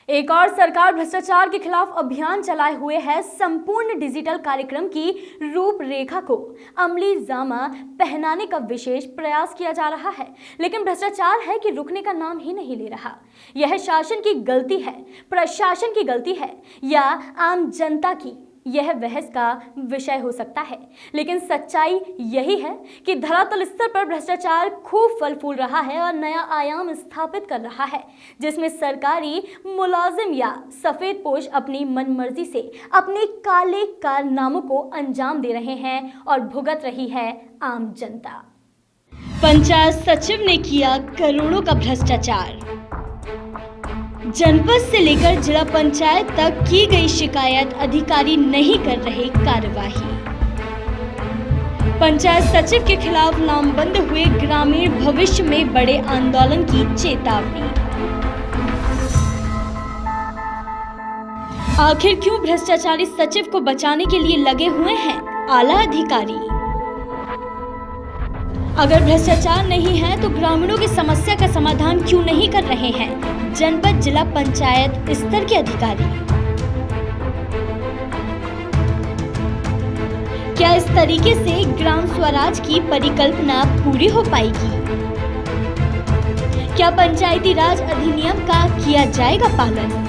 एक और सरकार भ्रष्टाचार के खिलाफ अभियान चलाए हुए है। संपूर्ण डिजिटल कार्यक्रम की रूपरेखा को अमली जामा पहनाने का विशेष प्रयास किया जा रहा है, लेकिन भ्रष्टाचार है कि रुकने का नाम ही नहीं ले रहा। यह शासन की गलती है, प्रशासन की गलती है या आम जनता की, यह बहस का विषय हो सकता है, लेकिन सच्चाई यही है कि धरातल स्तर पर भ्रष्टाचार खूब फल फूल रहा है और नया आयाम स्थापित कर रहा है, जिसमें सरकारी मुलाजिम या सफेदपोश अपनी मनमर्जी से अपने काले कारनामों को अंजाम दे रहे हैं और भुगत रही है आम जनता। पंचायत सचिव ने किया करोड़ों का भ्रष्टाचार। जनपद से लेकर जिला पंचायत तक की गई शिकायत, अधिकारी नहीं कर रहे कार्यवाही। पंचायत सचिव के खिलाफ नामबंद हुए ग्रामीण, भविष्य में बड़े आंदोलन की चेतावनी। आखिर क्यों भ्रष्टाचारी सचिव को बचाने के लिए लगे हुए हैं आला अधिकारी? अगर भ्रष्टाचार नहीं है तो ग्रामीणों की समस्या का समाधान क्यों नहीं कर रहे हैं जनपद, जिला पंचायत स्तर के अधिकारी? क्या इस तरीके से ग्राम स्वराज की परिकल्पना पूरी हो पाएगी? क्या पंचायती राज अधिनियम का किया जाएगा पालन?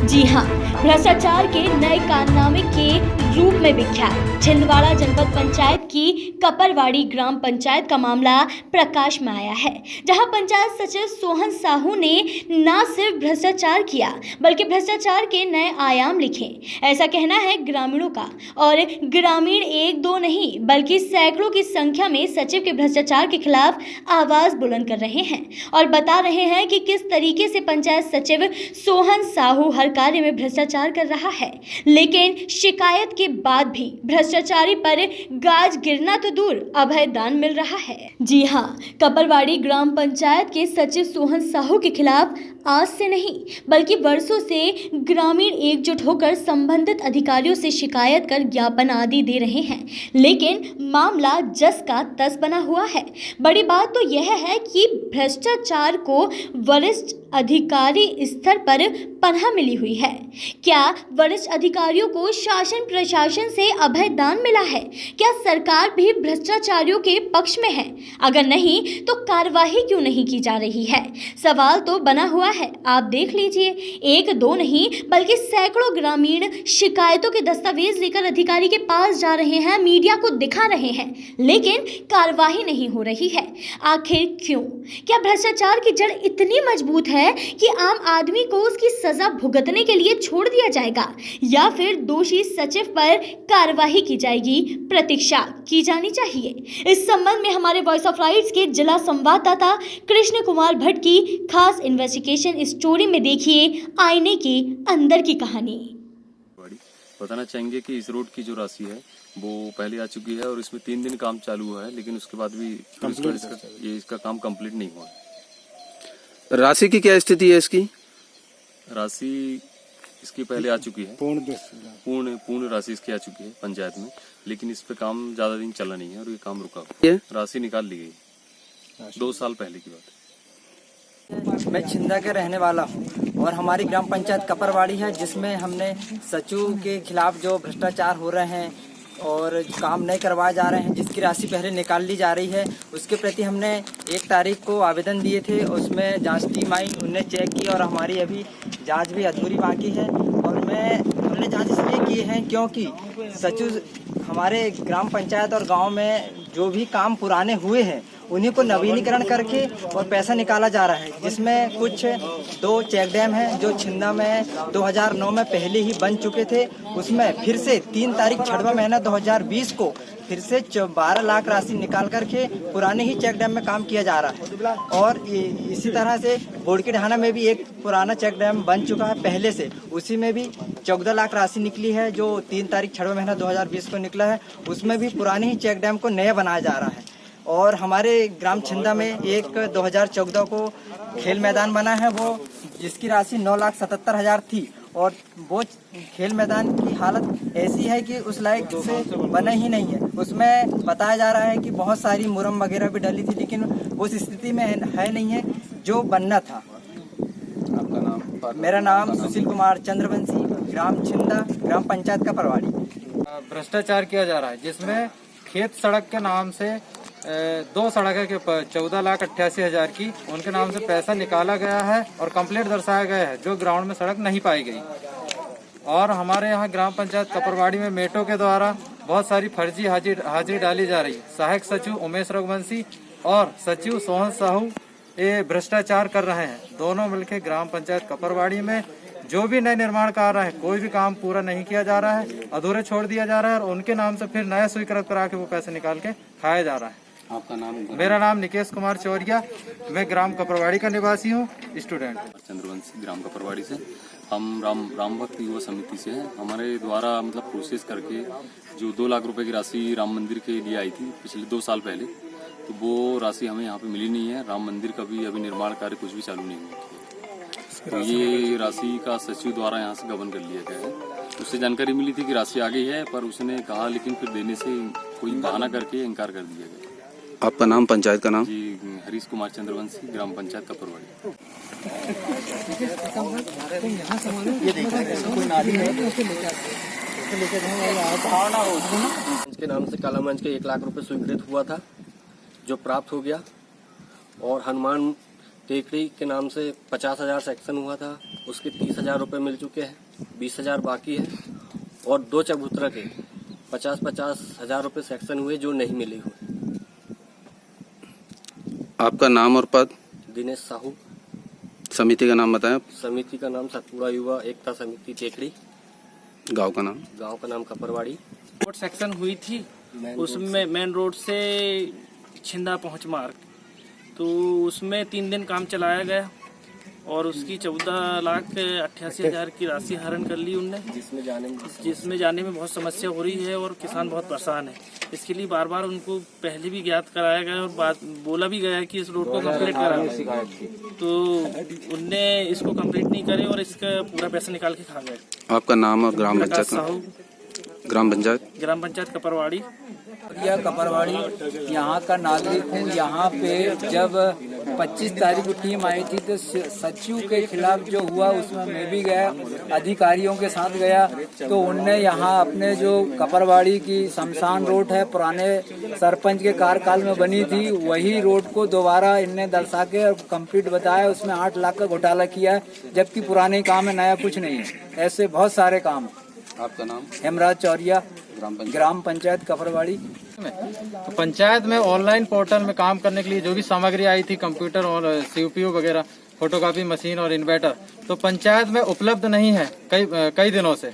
जी हाँ, भ्रष्टाचार के नए कारनामे के रूप में विख्यात छिंदवाड़ा जनपद पंचायत की कपरवाड़ी ग्राम पंचायत का मामला प्रकाश में आया है, जहां पंचायत सचिव सोहन साहू ने न सिर्फ भ्रष्टाचार किया बल्कि भ्रष्टाचार के नए आयाम लिखे। ऐसा कहना है ग्रामीणों का, और ग्रामीण एक दो नहीं बल्कि सैकड़ों की संख्या में सचिव के भ्रष्टाचार के खिलाफ आवाज बुलंद कर रहे हैं और बता रहे हैं कि किस तरीके से पंचायत सचिव सोहन साहू हर कार्य में भ्रष्टाचार कर रहा है, लेकिन शिकायत के बाद भी भ्रष्टाचारी पर गाज गिरना तो दूर, अभय दान मिल रहा है। जी हाँ, कपरवाड़ी ग्राम पंचायत के सचिव सोहन साहू के खिलाफ आज से नहीं बल्कि वर्षों से ग्रामीण एकजुट होकर संबंधित अधिकारियों से शिकायत कर ज्ञापन आदि दे रहे हैं, लेकिन मामला जस का तस बना हुआ है। बड़ी बात तो यह है कि भ्रष्टाचार को वरिष्ठ अधिकारी स्तर पर पनाह मिली हुई है। क्या वरिष्ठ अधिकारियों को शासन प्रशासन से अभय दान मिला है? क्या सरकार भी भ्रष्टाचारियों के पक्ष में है? अगर नहीं तो कार्यवाही क्यों नहीं की जा रही है? सवाल तो बना हुआ है। आप देख लीजिए, एक दो नहीं बल्कि सैकड़ों ग्रामीण शिकायतों के दस्तावेज लेकर अधिकारी के पास जा रहे हैं, मीडिया को दिखा रहे हैं, लेकिन कार्यवाही नहीं हो रही है। आखिर क्यों? क्या भ्रष्टाचार की जड़ इतनी मजबूत है कि आम आदमी को उसकी सजा भुगतने के लिए छोड़ दिया जाएगा, या फिर दोषी सचिव पर कार्यवाही की जाएगी? प्रतीक्षा की जानी चाहिए। इस संबंध में हमारे वॉइस ऑफ राइट्स के जिला संवाददाता कृष्ण कुमार भट्ट की खास इन्वेस्टिगेशन स्टोरी में देखिए आईने के अंदर की कहानी। बताना चाहेंगे कि इस रोड की जो राशि है वो पहले आ चुकी है और इसमें 3 दिन काम चालू हुआ है, लेकिन उसके बाद भी इसका काम कंप्लीट नहीं हुआ है। राशि की क्या स्थिति है? इसकी राशि इसकी पहले आ चुकी है, पूर्ण राशि इसकी आ चुकी है पंचायत में, लेकिन इस पे काम ज्यादा दिन चला नहीं है और ये काम रुका हुआ। राशि निकाल ली गई 2 साल पहले की बात है। मैं छिंदा के रहने वाला हूँ और हमारी ग्राम पंचायत कपरवाड़ी है, जिसमें हमने सचिव के खिलाफ जो भ्रष्टाचार हो रहे हैं और काम नहीं करवाए जा रहे हैं, जिसकी राशि पहले निकाल ली जा रही है, उसके प्रति हमने 1 तारीख को आवेदन दिए थे। उसमें जांच टीम आई, उनने चेक की और हमारी अभी जांच भी अधूरी बाकी है। और हमने जांच इसलिए की है क्योंकि सचिव हमारे ग्राम पंचायत और गांव में जो भी काम पुराने हुए हैं उन्हीं को नवीनीकरण करके और पैसा निकाला जा रहा है, जिसमें कुछ 2 चेक डैम हैं जो छिंदा में 2009 में पहले ही बन चुके थे। उसमें फिर से 3 तारीख 6वां महीना 2020 को फिर से 12 लाख राशि निकाल करके पुराने ही चेक डैम में काम किया जा रहा है। और इसी तरह से बोड़की ढाना में भी एक पुराना चेक डैम बन चुका है पहले से, उसी में भी 14 लाख राशि निकली है जो 3 तारीख 6वां महीना 2020 को निकला है। उसमें भी पुराने ही चेक डैम को नया बनाया जा रहा है। और हमारे ग्राम छिंदा में एक 2014 को खेल मैदान बना है, वो जिसकी राशि 9,77,000 थी, और वो खेल मैदान की हालत ऐसी है कि उस लायक से बना ही नहीं है। उसमें बताया जा रहा है कि बहुत सारी मुरम वगैरह भी डली थी, लेकिन उस स्थिति में है नहीं है जो बनना था। आपका नाम? मेरा नाम सुशील कुमार चंद्रवंशी, ग्राम छिंदा, ग्राम पंचायत कपरवाड़ी। भ्रष्टाचार किया जा रहा है, जिसमें खेत सड़क के नाम से 2 सड़कें के 14,88,000 की उनके नाम से पैसा निकाला गया है और कंप्लेंट दर्शाया गया है, जो ग्राउंड में सड़क नहीं पाई गई। और हमारे यहाँ ग्राम पंचायत कपरवाड़ी में मेटो के द्वारा बहुत सारी फर्जी हाजिरी डाली जा रही है। सहायक सचिव उमेश रघुवंशी और सचिव सोहन साहू ये भ्रष्टाचार कर रहे हैं। दोनों मिलकर ग्राम पंचायत कपरवाड़ी में जो भी नए निर्माण कार्य है, कोई भी काम पूरा नहीं किया जा रहा है, अधूरे छोड़ दिया जा रहा है और उनके नाम से फिर नया स्वीकृत करा के वो पैसे निकाल के खाया जा रहा है। आपका नाम? मेरा नाम निकेश कुमार चौरिया, मैं ग्राम कपरवाड़ी का निवासी हूँ, स्टूडेंट। चंद्रवंशी ग्राम कपरवाड़ी से हम राम भक्त युवा समिति से हैं। हमारे द्वारा मतलब प्रोसेस करके जो 2 लाख रुपए की राशि राम मंदिर के लिए आई थी पिछले 2 साल पहले, तो वो राशि हमें यहाँ पे मिली नहीं है। राम मंदिर का भी अभी निर्माण कार्य कुछ भी चालू नहीं हुआ, तो ये राशि का सचिव द्वारा यहाँ से गबन कर लिया गया है। उससे जानकारी मिली थी कि राशि आ गई है, पर उसने कहा लेकिन फिर देने से कोई बहाना करके इनकार कर दिया गया। आपका नाम, पंचायत का नाम? जी, हरीश कुमार चंद्रवंशी, ग्राम पंचायत कपरवाड़ी। के नाम से काला मंच के 1 लाख रुपए स्वीकृत हुआ था, जो प्राप्त हो गया। और हनुमान टेकड़ी के नाम से 50,000 सेक्शन हुआ था, उसके 30,000 रुपए मिल चुके हैं, 20,000 बाकी है। और 2 चबूतरा के 50,000 रुपए सेक्शन हुए जो नहीं मिले हुए। आपका नाम और पद? दिनेश साहू। समिति का नाम बताएं। समिति का नाम सतपुड़ा युवा एकता समिति टेकड़ी। गांव का नाम? गांव का नाम कपरवाड़ी। रोड सेक्शन हुई थी, उसमें मेन रोड से छिंदा पहुंच मार्ग, तो उसमें 3 दिन काम चलाया गया और उसकी 14,88,000 की राशि हरण कर ली उनने, जिसमें जाने में बहुत समस्या हो रही है और किसान बहुत परेशान है। इसके लिए बार बार उनको पहले भी ज्ञात कराया गया और बोला भी गया कि इस रोड को कंप्लीट करा, तो उनने इसको कंप्लीट नहीं करे और इसका पूरा पैसा निकाल के खा गए। आपका नाम और ग्राम पंचायत? साहू, ग्राम पंचायत कपरवाड़ी। यह कपरवाड़ी यहाँ का नागरिक हूँ। यहाँ पे जब 25 तारीख को टीम आई थी तो सचिव के खिलाफ जो हुआ उसमें मैं भी गया, अधिकारियों के साथ गया। तो उनने यहाँ अपने जो कपरवाड़ी की शमशान रोड है, पुराने सरपंच के कार्यकाल में बनी थी, वही रोड को दोबारा इनने दर्शा के कंप्लीट बताया। उसमें 8 लाख का घोटाला किया है, जबकि पुराने काम है, नया कुछ नहीं है। ऐसे बहुत सारे काम। आपका नाम? हेमराज चौरिया, ग्राम पंचायत कपरवाड़ी। तो पंचायत में ऑनलाइन पोर्टल में काम करने के लिए जो भी सामग्री आई थी, कंप्यूटर और सीपीयू वगैरह, फोटोकॉपी मशीन और इन्वर्टर, तो पंचायत में उपलब्ध नहीं है कई दिनों से,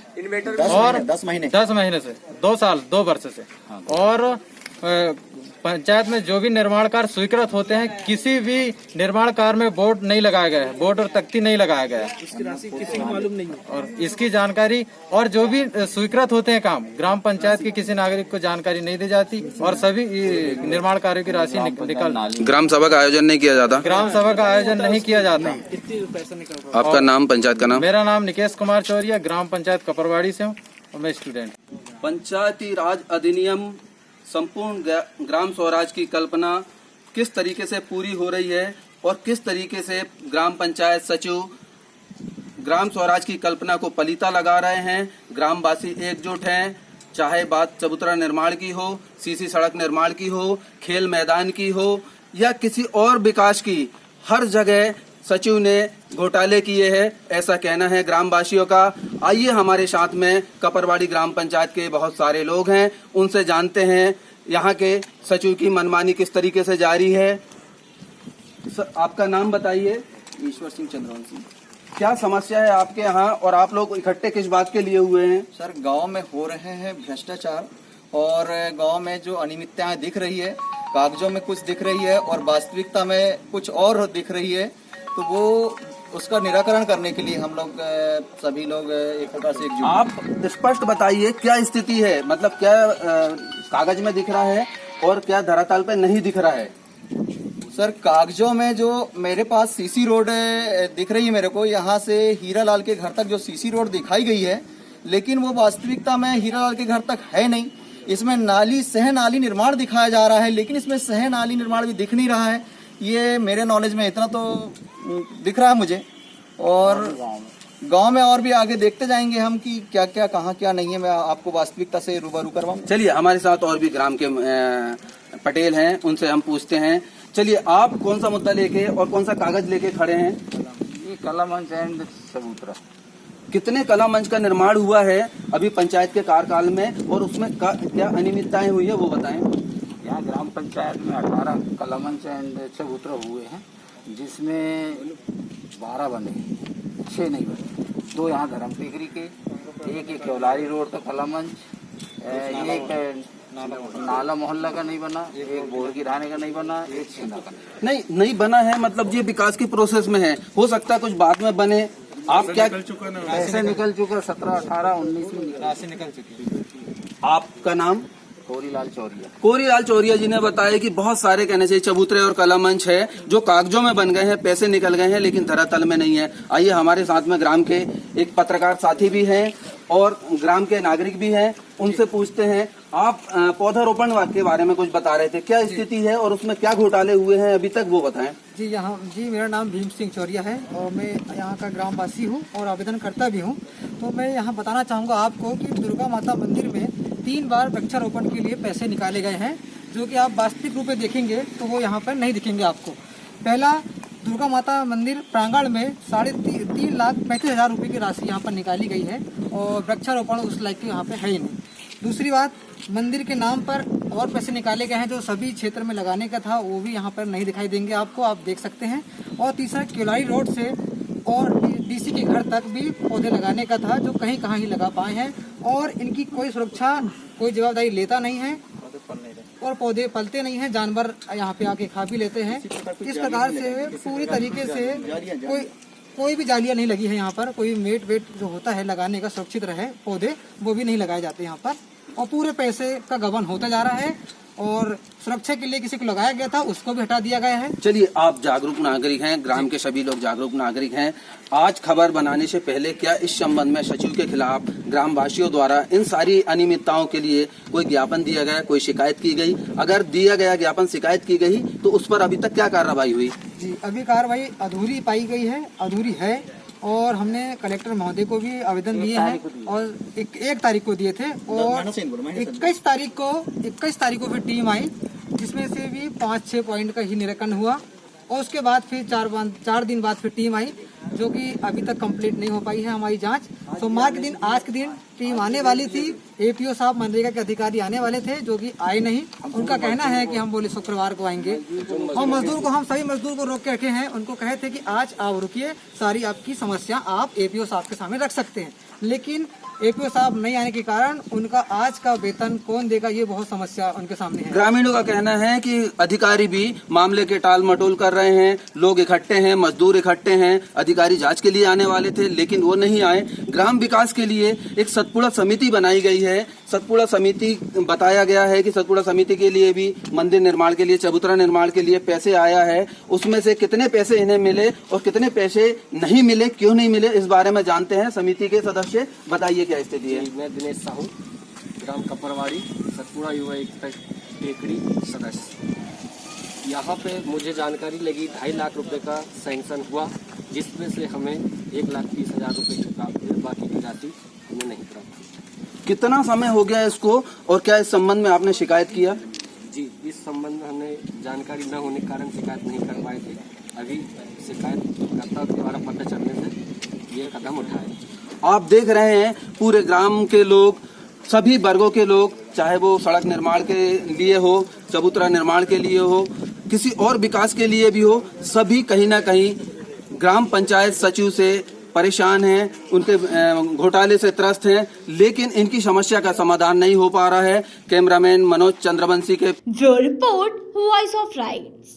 और 10 महीने से 2 साल 2 वर्ष से। और पंचायत में जो भी निर्माण कार्य स्वीकृत होते हैं, किसी भी निर्माण कार्य में बोर्ड नहीं लगाया गया है, बोर्ड और तख्ती नहीं लगाया गया है, इसकी राशि किसी को मालूम नहीं है। और इसकी जानकारी, और जो भी स्वीकृत होते हैं काम, ग्राम पंचायत की किसी नागरिक को जानकारी नहीं दी जाती और सभी निर्माण कार्यों की राशि निकल। ग्राम सभा का आयोजन नहीं किया जाता? ग्राम सभा का आयोजन नहीं किया जाता। आपका नाम, पंचायत का नाम? मेरा नाम निकेश कुमार चौरिया, ग्राम पंचायत कपरवाड़ी से हूँ और मैं स्टूडेंट। पंचायती राज अधिनियम संपूर्ण ग्राम स्वराज की कल्पना किस तरीके से पूरी हो रही है और किस तरीके से ग्राम पंचायत सचिव ग्राम स्वराज की कल्पना को पलीता लगा रहे हैं। ग्रामवासी एकजुट हैं, चाहे बात चबूतरा निर्माण की हो, सीसी सड़क निर्माण की हो, खेल मैदान की हो या किसी और विकास की, हर जगह सचिव ने घोटाले किए हैं, ऐसा कहना है ग्रामवासियों का। आइए हमारे साथ में कपरवाड़ी ग्राम पंचायत के बहुत सारे लोग हैं, उनसे जानते हैं यहाँ के सचिव की मनमानी किस तरीके से जारी है। आपका नाम बताइए। ईश्वर सिंह चंद्रवंशी। क्या समस्या है आपके यहाँ और आप लोग इकट्ठे किस बात के लिए हुए हैं? सर, गांव में हो रहे हैं भ्रष्टाचार और गांव में जो अनियमितताएं दिख रही है, कागजों में कुछ दिख रही है और वास्तविकता में कुछ और दिख रही है, तो वो उसका निराकरण करने के लिए हम लोग सभी लोग एक प्रकार से एकजुट। आप स्पष्ट बताइए क्या स्थिति है, मतलब क्या कागज में दिख रहा है और क्या धरातल पे नहीं दिख रहा है? सर, कागजों में जो मेरे पास सीसी रोड दिख रही है, मेरे को यहाँ से हीरालाल के घर तक जो सीसी रोड दिखाई गई है, लेकिन वो वास्तविकता में हीरालाल के घर तक है नहीं। इसमें नाली सह नाली निर्माण दिखाया जा रहा है, लेकिन इसमें सह नाली निर्माण भी दिख नहीं रहा है। ये मेरे नॉलेज में इतना तो दिख रहा है मुझे। और गांव में और भी आगे देखते जाएंगे हम कि क्या क्या कहाँ क्या नहीं है। मैं आपको वास्तविकता से रूबरू करवाऊँ। चलिए, हमारे साथ और भी ग्राम के पटेल हैं, उनसे हम पूछते हैं। चलिए, आप कौन सा मुद्दा लेके और कौन सा कागज लेके खड़े हैं? ये कला मंच एंड चबूतरा। कितने कला मंच का निर्माण हुआ है अभी पंचायत के कार्यकाल में, और उसमें क्या अनियमितताएं हुई है वो बताएं। यहाँ ग्राम पंचायत में 18 कला मंच एंड चबूतरा हुए हैं, जिसमें 12 बने, 6 नहीं बने। 2 यहाँ धर्म टेकरी के, एक केवलारी रोड का कला मंच, एक नाला मोहल्ला का नहीं बना, एक बोर गिराने का नहीं बना, एक छिंदा का नहीं बना है। मतलब ये विकास की प्रोसेस में है, हो सकता है कुछ बाद में बने। आप क्या पैसे निकल चुका 17, 18, 19 में राशि निकल चुकी। आपका नाम? कोरीलाल चौरिया। कोरीलाल चौरिया जी ने बताया कि बहुत सारे कहने चाहिए चबूतरे और कला मंच है जो कागजों में बन गए हैं, पैसे निकल गए हैं, लेकिन धरातल में नहीं है। आइए, हमारे साथ में ग्राम के एक पत्रकार साथी भी हैं और ग्राम के नागरिक भी हैं, उनसे पूछते हैं। आप पौधारोपण के बारे में कुछ बता रहे थे, क्या स्थिति है और उसमें क्या घोटाले हुए हैं अभी तक, वो बताएं। जी मेरा नाम भीम सिंह चौरिया है और मैं यहाँ का ग्रामवासी हूँ और आवेदन करता भी हूँ। तो मैं यहाँ बताना चाहूँगा आपको कि दुर्गा माता मंदिर में 3 बार वृक्षारोपण के लिए पैसे निकाले गए हैं, जो कि आप वास्तविक रूप में देखेंगे तो वो यहाँ पर नहीं दिखेंगे आपको। पहला, दुर्गा माता मंदिर प्रांगण में 3,35,000 रुपये की राशि यहाँ पर निकाली गई है और वृक्षारोपण उस लायक यहाँ पे है ही नहीं। दूसरी बात, मंदिर के नाम पर और पैसे निकाले गए हैं जो सभी क्षेत्र में लगाने का था, वो भी यहाँ पर नहीं दिखाई देंगे आपको, आप देख सकते हैं। और तीसरा, केवलारी रोड से और डीसी के घर तक भी पौधे लगाने का था, जो कहीं कहीं ही लगा पाए हैं और इनकी कोई सुरक्षा, कोई जवाबदारी लेता नहीं है और पौधे पलते नहीं हैं, जानवर यहाँ पे आके खा भी लेते हैं। इस प्रकार से पूरी तरीके से कोई भी जालियाँ नहीं लगी है यहाँ पर, कोई मेट वेट जो होता है लगाने का सुरक्षित रहे पौधे, वो भी नहीं लगाए जाते यहाँ पर और पूरे पैसे का गबन होता जा रहा है और सुरक्षा के लिए किसी को लगाया गया था उसको भी हटा दिया गया है। चलिए, आप जागरूक नागरिक हैं, ग्राम के सभी लोग जागरूक नागरिक हैं। आज खबर बनाने से पहले क्या इस संबंध में सचिव के खिलाफ ग्रामवासियों द्वारा इन सारी अनियमितताओं के लिए कोई ज्ञापन दिया गया, कोई शिकायत की गई? अगर दिया गया ज्ञापन, शिकायत की गई तो उस पर अभी तक क्या कार्रवाई हुई? जी, अभी कार्रवाई अधूरी पाई गई है, अधूरी है और हमने कलेक्टर महोदय को भी आवेदन दिए हैं और 1 तारीख को दिए थे और 21 तारीख को फिर टीम आई, जिसमें से भी 5-6 पॉइंट का ही निरीक्षण हुआ और उसके बाद फिर 4 दिन बाद फिर टीम आई, जो कि अभी तक कंप्लीट नहीं हो पाई है हमारी जांच। सोमवार के दिन, आज के दिन टीम आने वाली थी, एपीओ साहब मनरेगा के अधिकारी आने वाले थे, जो कि आए नहीं। उनका कहना है कि हम बोले शुक्रवार को आएंगे और हम सभी मजदूर को रोक के रखे हैं। उनको कहे थे कि आज आप रुकिए, सारी आपकी समस्या आप एपीओ साहब के सामने रख सकते हैं, लेकिन एपीओ साहब नहीं आने के कारण उनका आज का वेतन कौन देगा, ये बहुत समस्या उनके सामने है। ग्रामीणों का कहना है कि अधिकारी भी मामले के टाल मटोल कर रहे हैं, लोग इकट्ठे हैं, मजदूर इकट्ठे हैं, अधिकारी जांच के लिए आने वाले थे लेकिन वो नहीं आए। ग्राम विकास के लिए एक सतपुड़ा समिति बनाई गई है, सतपुड़ा समिति बताया गया है कि सतपुड़ा समिति के लिए भी मंदिर निर्माण के लिए, चबूतरा निर्माण के लिए पैसे आया है। उसमें से कितने पैसे इन्हें मिले और कितने पैसे नहीं मिले, क्यों नहीं मिले, इस बारे में जानते हैं समिति के सदस्य। बताइए क्या स्थिति है? मैं दिनेश साहू, ग्राम कपरवाड़ी, सतपुड़ा युवा टेकड़ी सदस्य। यहाँ पे मुझे जानकारी लगी 2.5 लाख रुपए का सैंक्शन हुआ, जिसमें से हमें 1,30,000 रुपए प्राप्त हुए, बाकी की राशि हमें नहीं प्राप्त। कितना समय हो गया इसको और क्या इस संबंध में आपने शिकायत किया? जी, इस संबंध में हमने जानकारी न होने के कारण शिकायत नहीं कर पाए थे। अभी शिकायतकर्ता के द्वारा पता चलने से ये कदम उठाए। आप देख रहे हैं पूरे ग्राम के लोग, सभी वर्गों के लोग, चाहे वो सड़क निर्माण के लिए हो, चबूतरा निर्माण के लिए हो, किसी और विकास के लिए भी हो, सभी कहीं ना कहीं ग्राम पंचायत सचिव से परेशान हैं, उनके घोटाले से त्रस्त हैं, लेकिन इनकी समस्या का समाधान नहीं हो पा रहा है। कैमरामैन मनोज चंद्रवंशी के bureau report, voice of rights.